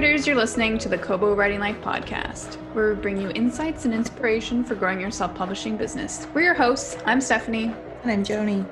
writers, you're listening to the Kobo Writing Life podcast, where we bring you insights and inspiration for growing your self-publishing business. We're your hosts. I'm Stephanie. And I'm Joni.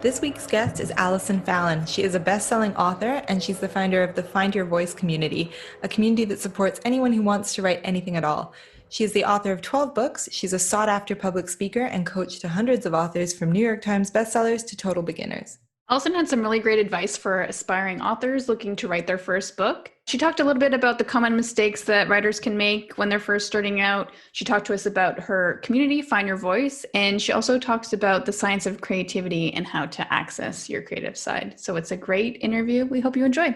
This week's guest is Allison Fallon. She is a best-selling author, and she's the founder of the Find Your Voice community, a community that supports anyone who wants to write anything at all. She is the author of 12 books. She's a sought-after public speaker and coach to hundreds of authors, from New York Times bestsellers to total beginners. Allison had some really great advice for aspiring authors looking to write their first book. She talked a little bit about the common mistakes that writers can make when they're first starting out. She talked to us about her community, Find Your Voice, and she also talks about the science of creativity and how to access your creative side. So it's a great interview. We hope you enjoy.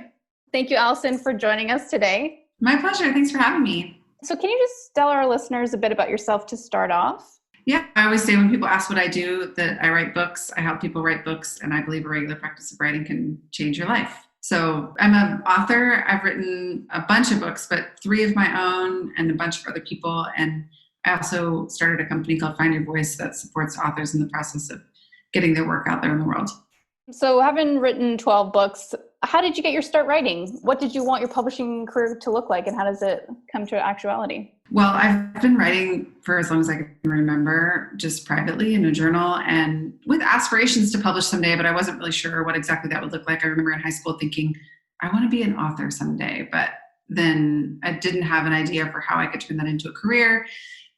Thank you, Allison, for joining us today. My pleasure. Thanks for having me. So can you just tell our listeners a bit about yourself to start off? Yeah, I always say when people ask what I do, that I write books. I help people write books, and I believe a regular practice of writing can change your life. So I'm an author. I've written a bunch of books, but 3 of my own and a bunch for other people. And I also started a company called Find Your Voice that supports authors in the process of getting their work out there in the world. So having written 12 books, how did you get your start writing? What did you want your publishing career to look like, and how does it come to actuality? Well, I've been writing for as long as I can remember, just privately in a journal and with aspirations to publish someday, but I wasn't really sure what exactly that would look like. I remember in high school thinking, I want to be an author someday, but then I didn't have an idea for how I could turn that into a career.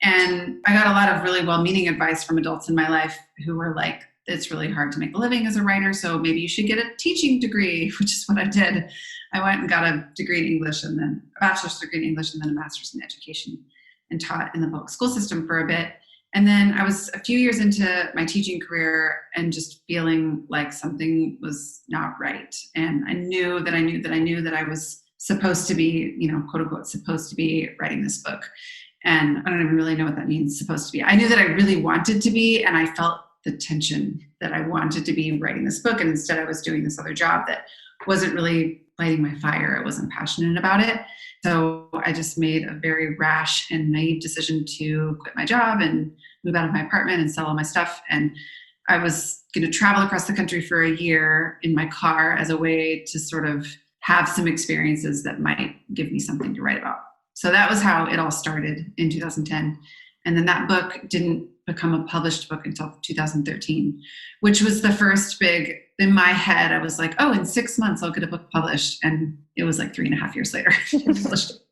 And I got a lot of really well-meaning advice from adults in my life who were like, it's really hard to make a living as a writer, so maybe you should get a teaching degree, which is what I did. I went and got a degree in English, and then a bachelor's degree in English, and then a master's in education, and taught in the public school system for a bit. And then I was a few years into my teaching career and just feeling like something was not right. And I knew that I was supposed to be, quote unquote, supposed to be writing this book. And I don't even really know what that means, supposed to be. I knew that I really wanted to be, and I felt the tension that I wanted to be writing this book. And instead I was doing this other job that wasn't really lighting my fire. I wasn't passionate about it. So I just made a very rash and naive decision to quit my job and move out of my apartment and sell all my stuff. And I was going to travel across the country for a year in my car as a way to sort of have some experiences that might give me something to write about. So that was how it all started in 2010. And then that book didn't become a published book until 2013, which was the first big, in my head, I was like, oh, in 6 months, I'll get a book published. And it was like 3.5 years later.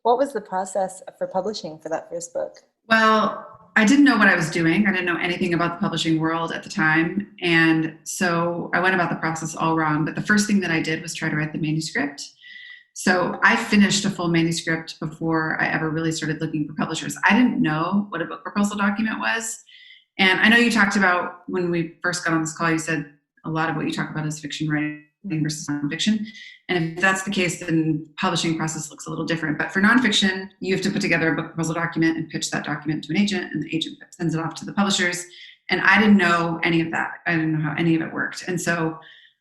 What was the process for publishing for that first book? Well, I didn't know what I was doing. I didn't know anything about the publishing world at the time. And so I went about the process all wrong. But the first thing that I did was try to write the manuscript. So I finished a full manuscript before I ever really started looking for publishers. I didn't know what a book proposal document was. And I know you talked about, when we first got on this call, you said a lot of what you talk about is fiction writing versus nonfiction. And if that's the case, then publishing process looks a little different. But for nonfiction, you have to put together a book proposal document and pitch that document to an agent, and the agent sends it off to the publishers. And I didn't know any of that. I didn't know how any of it worked. And so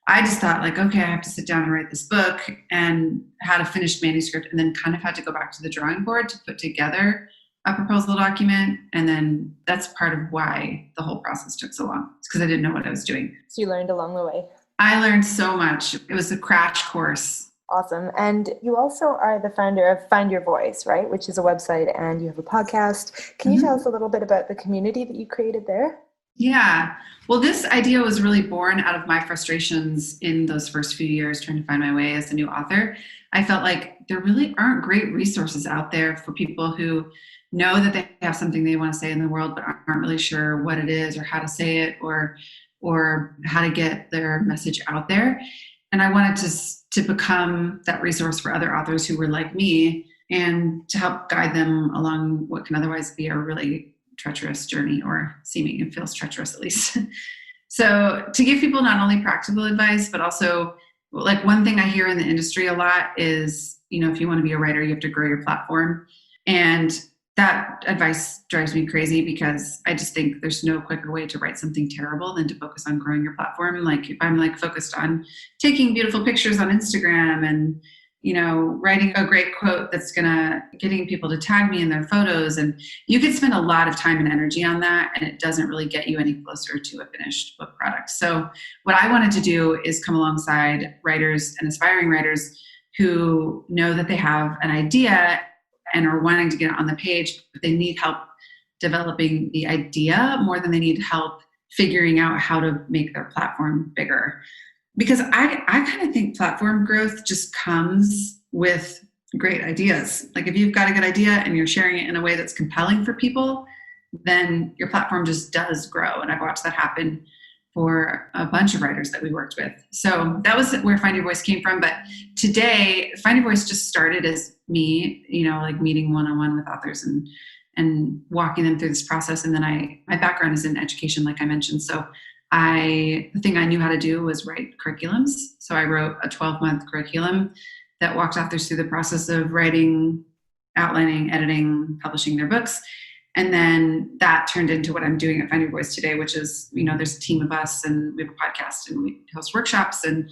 I just thought, like, okay, I have to sit down and write this book, and had a finished manuscript, and then kind of had to go back to the drawing board to put together a proposal document. And then that's part of why the whole process took so long. It's because I didn't know what I was doing. So you learned along the way. I learned so much. It was a crash course. Awesome. And you also are the founder of Find Your Voice, right? Which is a website, and you have a podcast. Can you tell us a little bit about the community that you created there? Yeah. Well, this idea was really born out of my frustrations in those first few years trying to find my way as a new author. I felt like there really aren't great resources out there for people who know that they have something they want to say in the world, but aren't really sure what it is or how to say it, or how to get their message out there. And I wanted to become that resource for other authors who were like me, and to help guide them along what can otherwise be a really treacherous journey, or seeming it feels treacherous at least. So to give people not only practical advice, but also, like, one thing I hear in the industry a lot is, if you want to be a writer, you have to grow your platform. And that advice drives me crazy, because I just think there's no quicker way to write something terrible than to focus on growing your platform. Like, if I'm focused on taking beautiful pictures on Instagram and, writing a great quote that's getting people to tag me in their photos, and you could spend a lot of time and energy on that, and it doesn't really get you any closer to a finished book product. So what I wanted to do is come alongside writers and aspiring writers who know that they have an idea and are wanting to get it on the page, but they need help developing the idea more than they need help figuring out how to make their platform bigger. Because I kind of think platform growth just comes with great ideas. Like if you've got a good idea and you're sharing it in a way that's compelling for people, then your platform just does grow. And I've watched that happen for a bunch of writers that we worked with. So that was where Find Your Voice came from. But today, Find Your Voice just started as me, like meeting one-on-one with authors and walking them through this process. And then my background is in education, like I mentioned. So the thing I knew how to do was write curriculums. So I wrote a 12-month curriculum that walked authors through the process of writing, outlining, editing, publishing their books. And then that turned into what I'm doing at Find Your Voice today, which is, there's a team of us and we have a podcast and we host workshops and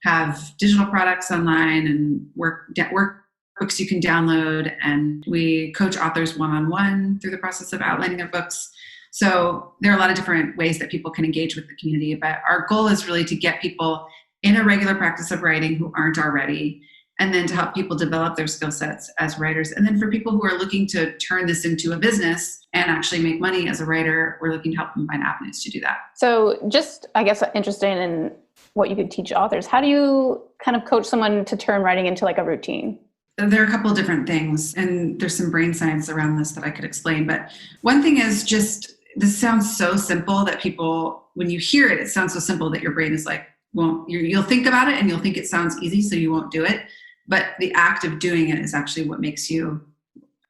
have digital products online and workbooks you can download. And we coach authors one-on-one through the process of outlining their books. So there are a lot of different ways that people can engage with the community, but our goal is really to get people in a regular practice of writing who aren't already, and then to help people develop their skill sets as writers. And then for people who are looking to turn this into a business and actually make money as a writer, we're looking to help them find avenues to do that. So just, I guess, interested in what you could teach authors. How do you kind of coach someone to turn writing into like a routine? There are a couple of different things, and there's some brain science around this that I could explain. But one thing is just, this sounds so simple that people, when you hear it, it sounds so simple that your brain is like, well, you'll think about it and you'll think it sounds easy, so you won't do it. But the act of doing it is actually what makes you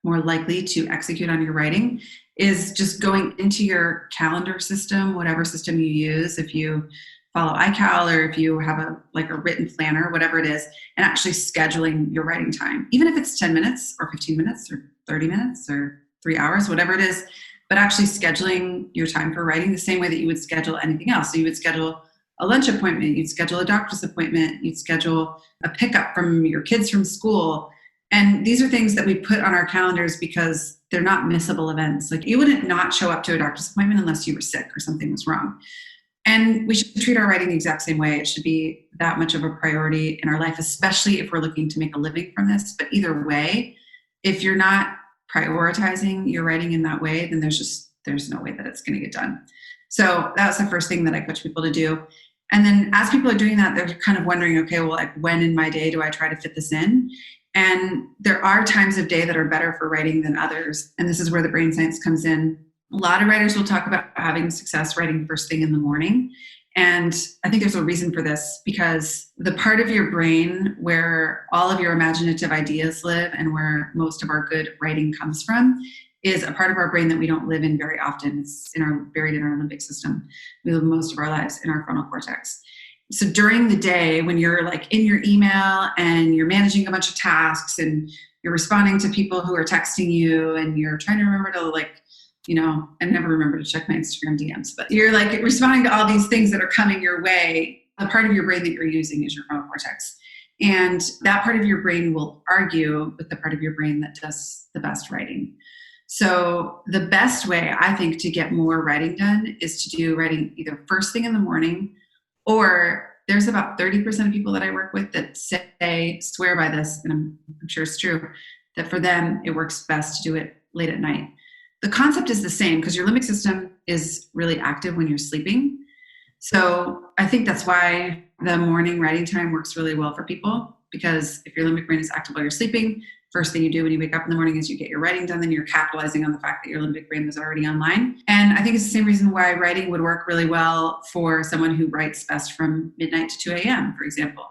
more likely to execute on your writing, is just going into your calendar system, whatever system you use. If you follow iCal or if you have a written planner, whatever it is, and actually scheduling your writing time, even if it's 10 minutes or 15 minutes or 30 minutes or 3 hours, whatever it is, but actually scheduling your time for writing the same way that you would schedule anything else. So you would schedule a lunch appointment, you'd schedule a doctor's appointment, you'd schedule a pickup from your kids from school. And these are things that we put on our calendars because they're not missable events. Like you wouldn't not show up to a doctor's appointment unless you were sick or something was wrong. And we should treat our writing the exact same way. It should be that much of a priority in our life, especially if we're looking to make a living from this. But either way, if you're not prioritizing your writing in that way, then there's no way that it's going to get done. So that's the first thing that I coach people to do. And then as people are doing that, they're kind of wondering, okay, well, like when in my day do I try to fit this in? And there are times of day that are better for writing than others. And this is where the brain science comes in. A lot of writers will talk about having success writing first thing in the morning. And I think there's a reason for this, because the part of your brain where all of your imaginative ideas live and where most of our good writing comes from is a part of our brain that we don't live in very often. It's buried in our limbic system. We live most of our lives in our frontal cortex. So during the day, when you're like in your email and you're managing a bunch of tasks and you're responding to people who are texting you and you're trying to remember to I never remember to check my Instagram DMs, but you're like responding to all these things that are coming your way, the part of your brain that you're using is your frontal cortex. And that part of your brain will argue with the part of your brain that does the best writing. So the best way, I think, to get more writing done is to do writing either first thing in the morning, or there's about 30% of people that I work with that swear by this, and I'm sure it's true, that for them, it works best to do it late at night. The concept is the same because your limbic system is really active when you're sleeping. So I think that's why the morning writing time works really well for people, because if your limbic brain is active while you're sleeping, first thing you do when you wake up in the morning is you get your writing done, then you're capitalizing on the fact that your limbic brain was already online. And I think it's the same reason why writing would work really well for someone who writes best from midnight to 2 a.m., for example,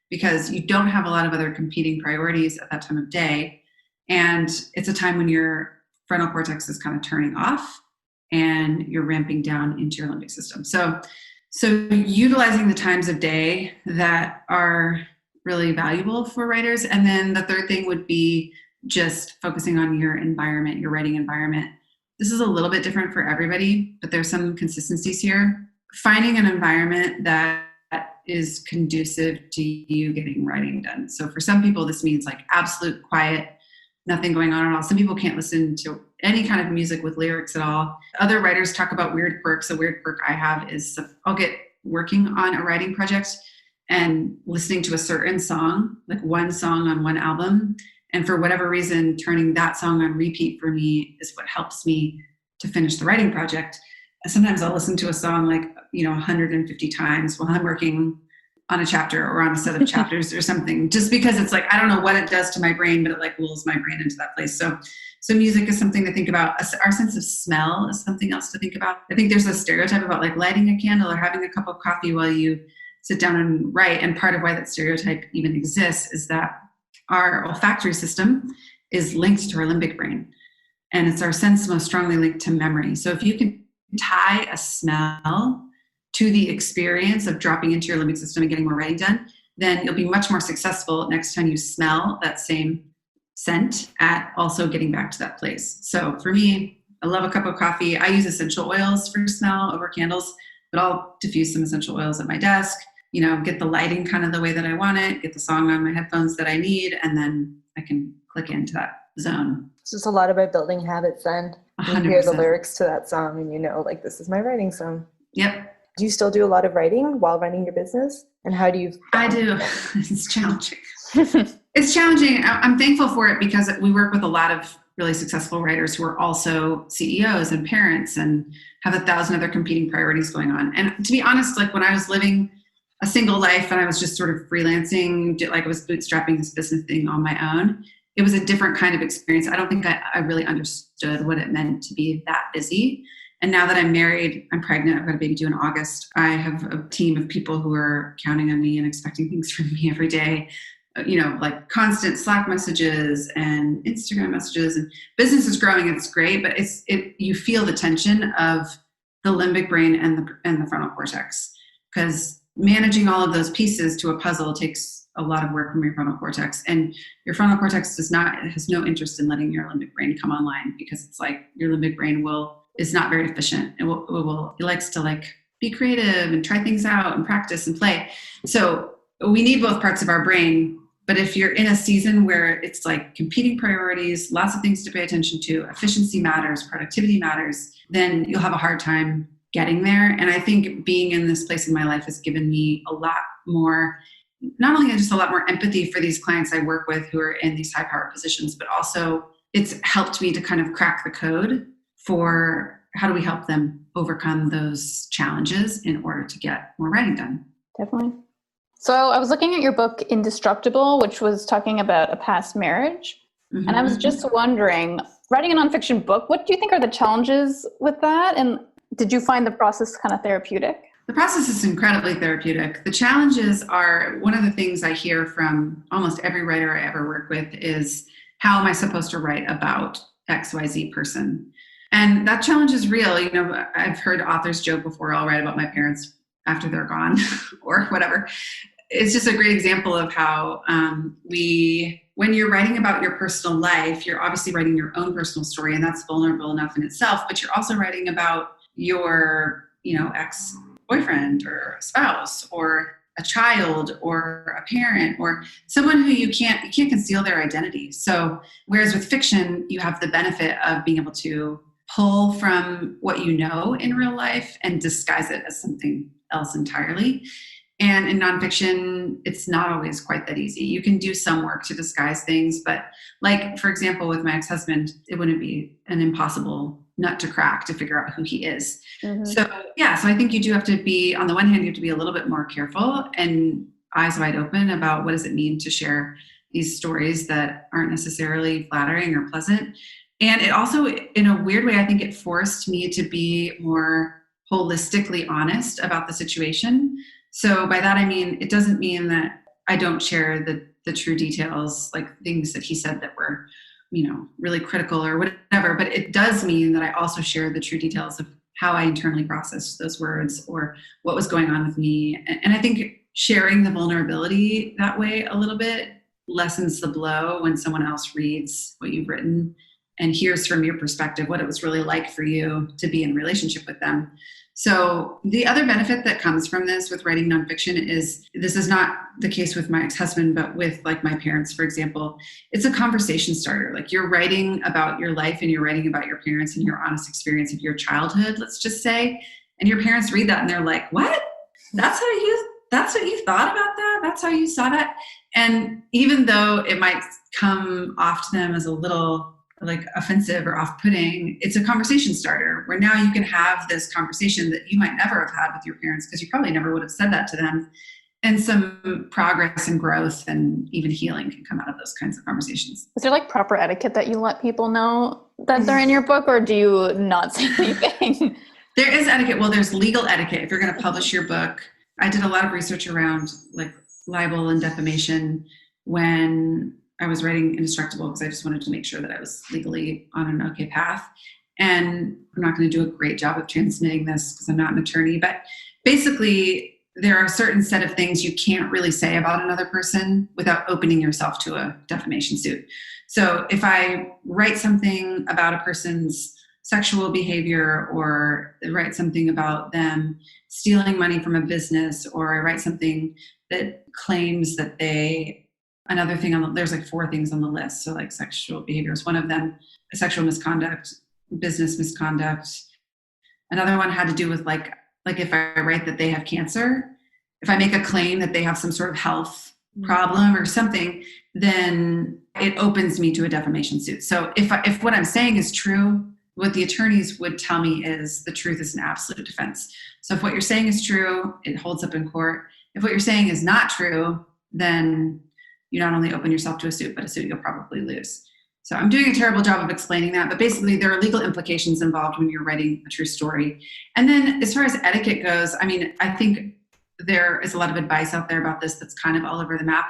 because you don't have a lot of other competing priorities at that time of day. And it's a time when your frontal cortex is kind of turning off and you're ramping down into your limbic system. So utilizing the times of day that are really valuable for writers. And then the third thing would be just focusing on your environment, your writing environment. This is a little bit different for everybody, but there's some consistencies here. Finding an environment that is conducive to you getting writing done. So for some people, this means like absolute quiet, nothing going on at all. Some people can't listen to any kind of music with lyrics at all. Other writers talk about weird quirks. A weird quirk I have is I'll get working on a writing project and listening to a certain song, like one song on one album. And for whatever reason, turning that song on repeat for me is what helps me to finish the writing project. Sometimes I'll listen to a song 150 times while I'm working on a chapter or on a set of chapters or something, just because it's I don't know what it does to my brain, but it lulls my brain into that place. So music is something to think about. Our sense of smell is something else to think about. I think there's a stereotype about lighting a candle or having a cup of coffee while you sit down and write. And part of why that stereotype even exists is that our olfactory system is linked to our limbic brain. And it's our sense most strongly linked to memory. So if you can tie a smell to the experience of dropping into your limbic system and getting more writing done, then you'll be much more successful next time you smell that same scent at also getting back to that place. So for me, I love a cup of coffee. I use essential oils for smell over candles, but I'll diffuse some essential oils at my desk, get the lighting kind of the way that I want it, get the song on my headphones that I need, and then I can click into that zone. It's just a lot about building habits then. 100%. You hear the lyrics to that song and this is my writing song. Yep. Do you still do a lot of writing while running your business? And how do you? I do. It's challenging. It's challenging. I'm thankful for it because we work with a lot of really successful writers who are also CEOs and parents and have 1,000 other competing priorities going on. And to be honest, when I was living a single life and I was just sort of freelancing, I was bootstrapping this business thing on my own, it was a different kind of experience. I don't think I really understood what it meant to be that busy. And now that I'm married, I'm pregnant, I've got a baby due in August, I have a team of people who are counting on me and expecting things from me every day, constant Slack messages and Instagram messages, and business is growing. It's great, but you feel the tension of the limbic brain and the frontal cortex, because managing all of those pieces to a puzzle takes a lot of work from your frontal cortex, and your frontal cortex has no interest in letting your limbic brain come online, because it's your limbic brain is not very efficient. It likes to be creative and try things out and practice and play. So we need both parts of our brain. But if you're in a season where it's competing priorities, lots of things to pay attention to, efficiency matters, productivity matters, then you'll have a hard time getting there. And I think being in this place in my life has given me a lot more, not only just a lot more empathy for these clients I work with who are in these high power positions, but also it's helped me to kind of crack the code for how do we help them overcome those challenges in order to get more writing done. Definitely. So I was looking at your book, Indestructible, which was talking about a past marriage. Mm-hmm. And I was just wondering, writing a nonfiction book, what do you think are the challenges with that? And did you find the process kind of therapeutic? The process is incredibly therapeutic. The challenges are, one of the things I hear from almost every writer I ever work with is, how am I supposed to write about XYZ person? And that challenge is real. I've heard authors joke before, I'll write about my parents after they're gone or whatever. It's just a great example of how when you're writing about your personal life, you're obviously writing your own personal story, and that's vulnerable enough in itself, but you're also writing about your, ex-boyfriend or a spouse or a child or a parent or someone who you can't conceal their identity. So whereas with fiction, you have the benefit of being able to pull from what you know in real life and disguise it as something else entirely. And in nonfiction, it's not always quite that easy. You can do some work to disguise things, but for example, with my ex-husband, it wouldn't be an impossible nut to crack to figure out who he is. Mm-hmm. So I think you do have to be, on the one hand, you have to be a little bit more careful and eyes wide open about what does it mean to share these stories that aren't necessarily flattering or pleasant. And it also, in a weird way, I think it forced me to be more holistically honest about the situation. So by that, I mean, it doesn't mean that I don't share the true details, things that he said that were, really critical or whatever, but it does mean that I also share the true details of how I internally processed those words or what was going on with me. And I think sharing the vulnerability that way a little bit lessens the blow when someone else reads what you've written and hears from your perspective what it was really like for you to be in relationship with them. So the other benefit that comes from this with writing nonfiction is, this is not the case with my ex-husband, but with my parents, for example, it's a conversation starter. You're writing about your life and you're writing about your parents and your honest experience of your childhood, let's just say, and your parents read that and they're like, what? That's how you that's what you thought about that? That's how you saw that? And even though it might come off to them as a little like offensive or off-putting, it's a conversation starter where now you can have this conversation that you might never have had with your parents because you probably never would have said that to them. And some progress and growth and even healing can come out of those kinds of conversations. Is there like proper etiquette that you let people know that they're in your book, or do you not say anything? There is etiquette. Well, there's legal etiquette. If you're going to publish your book, I did a lot of research around like libel and defamation when I was writing Indestructible, because I just wanted to make sure that I was legally on an okay path. And I'm not going to do a great job of transmitting this because I'm not an attorney, but basically there are a certain set of things you can't really say about another person without opening yourself to a defamation suit. So if I write something about a person's sexual behavior, or write something about them stealing money from a business, or I write something that claims that another thing there's like 4 things on the list. So like sexual behavior is one of them, sexual misconduct, business misconduct. Another one had to do with like if I write that they have cancer, if I make a claim that they have some sort of health problem or something, then it opens me to a defamation suit. So if what I'm saying is true, what the attorneys would tell me is the truth is an absolute defense. So if what you're saying is true, it holds up in court. If what you're saying is not true, then you not only open yourself to a suit, but a suit you'll probably lose. So I'm doing a terrible job of explaining that, but basically there are legal implications involved when you're writing a true story. And then as far as etiquette goes, I mean, I think there is a lot of advice out there about this that's kind of all over the map,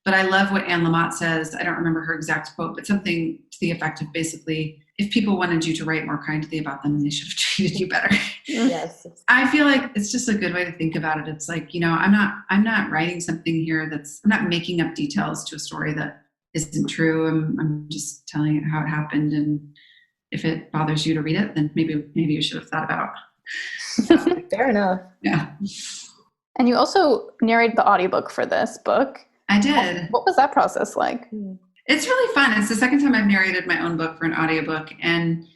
but I love what Anne Lamott says. I don't remember her exact quote, but something to the effect of basically, if people wanted you to write more kindly about them, they should have treated you better. Yes. I feel like it's just a good way to think about it. It's like, I'm not writing something here I'm not making up details to a story that isn't true. I'm just telling it how it happened. And if it bothers you to read it, then maybe you should have thought about. Fair enough. Yeah. And you also narrated the audiobook for this book. I did. What was that process like? It's really fun. It's the second time I've narrated my own book for an audiobook. And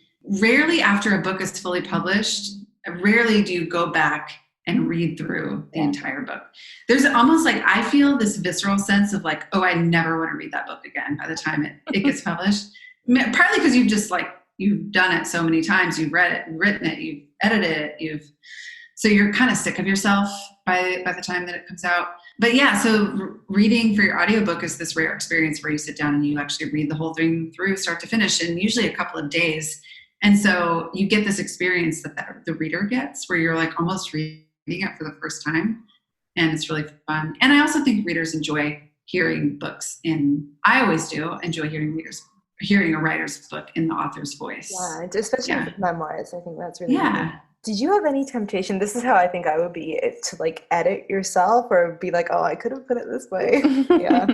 rarely after a book is fully published, rarely do you go back and read through the entire book. There's almost like, I feel this visceral sense of like, oh, I never want to read that book again by the time it gets published. Partly because you've done it so many times. You've read it, written it, you've edited it, so you're kind of sick of yourself by the time that it comes out. But yeah, so reading for your audiobook is this rare experience where you sit down and you actually read the whole thing through start to finish in usually a couple of days. And so you get this experience that the reader gets where you're like almost reading it for the first time. And it's really fun. And I also think readers enjoy hearing books I always do enjoy hearing a writer's book in the author's voice. Yeah, especially with memoirs. I think that's really cool. Did you have any temptation? This is how I think I would be, to like edit yourself or be like, oh, I could have put it this way. Yeah.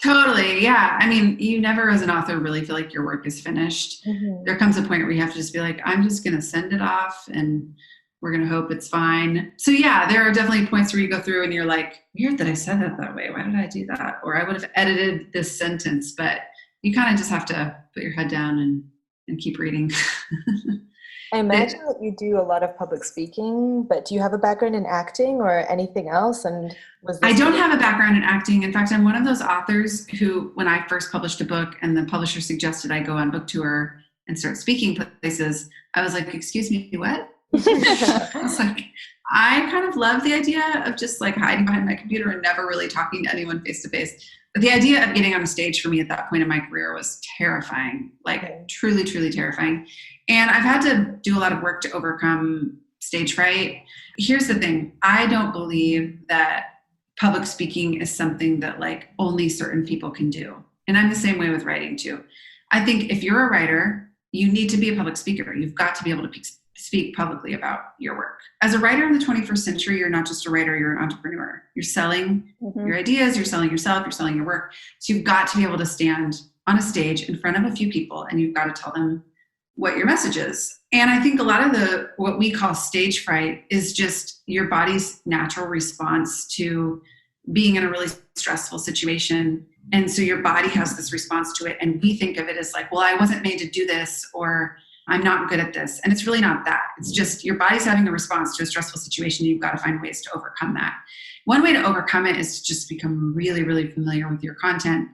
Totally. Yeah. I mean, you never as an author really feel like your work is finished. Mm-hmm. There comes a point where you have to just be like, I'm just going to send it off and we're going to hope it's fine. So yeah, there are definitely points where you go through and you're like, weird that I said that way. Why did I do that? Or I would have edited this sentence, but you kind of just have to put your head down and keep reading. I imagine that you do a lot of public speaking, but do you have a background in acting or anything else? And I don't have a background in acting. In fact, I'm one of those authors who, when I first published a book and the publisher suggested I go on book tour and start speaking places, I was like, excuse me, what? I was like, I kind of love the idea of just like hiding behind my computer and never really talking to anyone face to face. But the idea of getting on a stage for me at that point in my career was terrifying, like truly, truly terrifying. And I've had to do a lot of work to overcome stage fright. Here's the thing. I don't believe that public speaking is something that like only certain people can do. And I'm the same way with writing too. I think if you're a writer, you need to be a public speaker. You've got to be able to speak publicly about your work. As a writer in the 21st century, you're not just a writer, you're an entrepreneur. You're selling your ideas, you're selling yourself, you're selling your work. So you've got to be able to stand on a stage in front of a few people and you've got to tell them what your message is. And I think a lot of what we call stage fright is just your body's natural response to being in a really stressful situation. And so your body has this response to it. And we think of it as like, well, I wasn't made to do this, or I'm not good at this. And it's really not that. It's just your body's having a response to a stressful situation. You've got to find ways to overcome that. One way to overcome it is to just become really, really familiar with your content.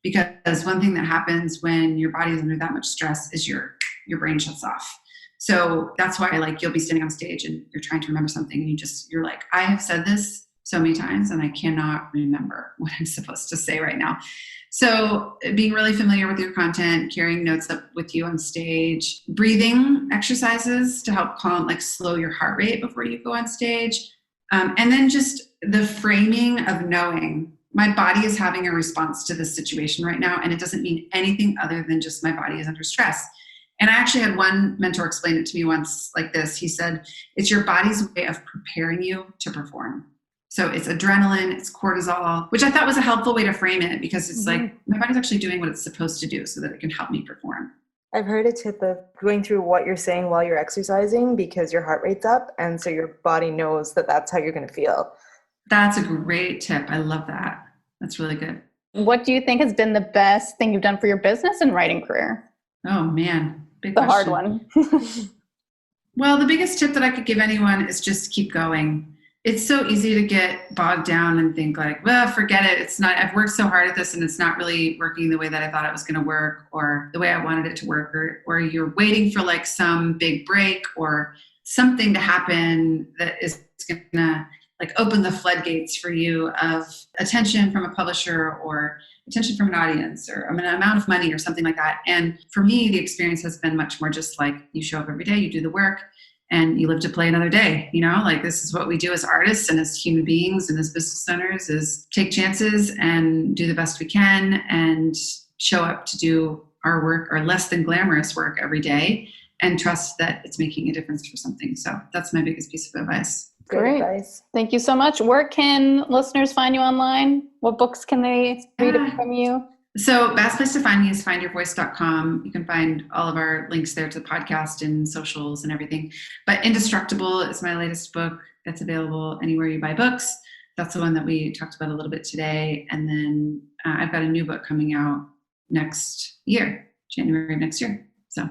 Because one thing that happens when your body is under that much stress is your brain shuts off. So that's why, like, you'll be standing on stage and you're trying to remember something and you're like, I have said this so many times and I cannot remember what I'm supposed to say right now. So being really familiar with your content, carrying notes up with you on stage, breathing exercises to help slow your heart rate before you go on stage. And then just the framing of knowing my body is having a response to this situation right now, and it doesn't mean anything other than just my body is under stress. And I actually had one mentor explain it to me once like this. He said, it's your body's way of preparing you to perform. So it's adrenaline, it's cortisol, which I thought was a helpful way to frame it, because it's like my body's actually doing what it's supposed to do so that it can help me perform. I've heard a tip of going through what you're saying while you're exercising because your heart rate's up, and so your body knows that that's how you're going to feel. That's a great tip. I love that. That's really good. What do you think has been the best thing you've done for your business and writing career? Oh, man. Big the question. hard one. Well, the biggest tip that I could give anyone is just keep going. It's so easy to get bogged down and think like, well, forget it. It's not, I've worked so hard at this and it's not really working the way that I thought it was going to work or the way I wanted it to work, or you're waiting for like some big break or something to happen that is going to like open the floodgates for you of attention from a publisher or attention from an audience or an amount of money or something like that. And for me, the experience has been much more just like you show up every day, you do the work, and you live to play another day. You know, like this is what we do as artists and as human beings and as business owners, is take chances and do the best we can and show up to do our work, our less than glamorous work every day, and trust that it's making a difference for something. So that's my biggest piece of advice. Great advice. Thank you so much. Where can listeners find you online? What books can they read from you? So best place to find me is findyourvoice.com. You can find all of our links there to the podcast and socials and everything. But Indestructible is my latest book that's available anywhere you buy books. That's the one that we talked about a little bit today. And then I've got a new book coming out next year, January of next year. So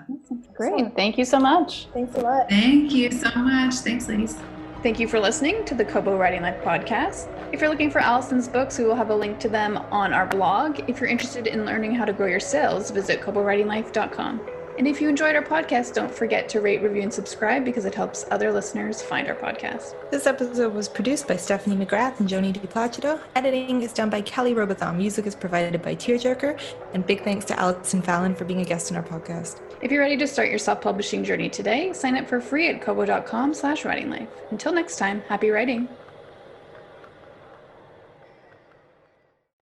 great. Thank you so much. Thanks a lot. Thank you so much. Thanks, ladies. Thank you for listening to the Kobo Writing Life podcast. If you're looking for Allison's books, we will have a link to them on our blog. If you're interested in learning how to grow your sales, visit kobowritinglife.com. And if you enjoyed our podcast, don't forget to rate, review, and subscribe because it helps other listeners find our podcast. This episode was produced by Stephanie McGrath and Joni DiPlacido. Editing is done by Kelly Robotham. Music is provided by Tearjerker. And big thanks to Allison Fallon for being a guest on our podcast. If you're ready to start your self-publishing journey today, sign up for free at kobo.com/writinglife. Until next time, happy writing.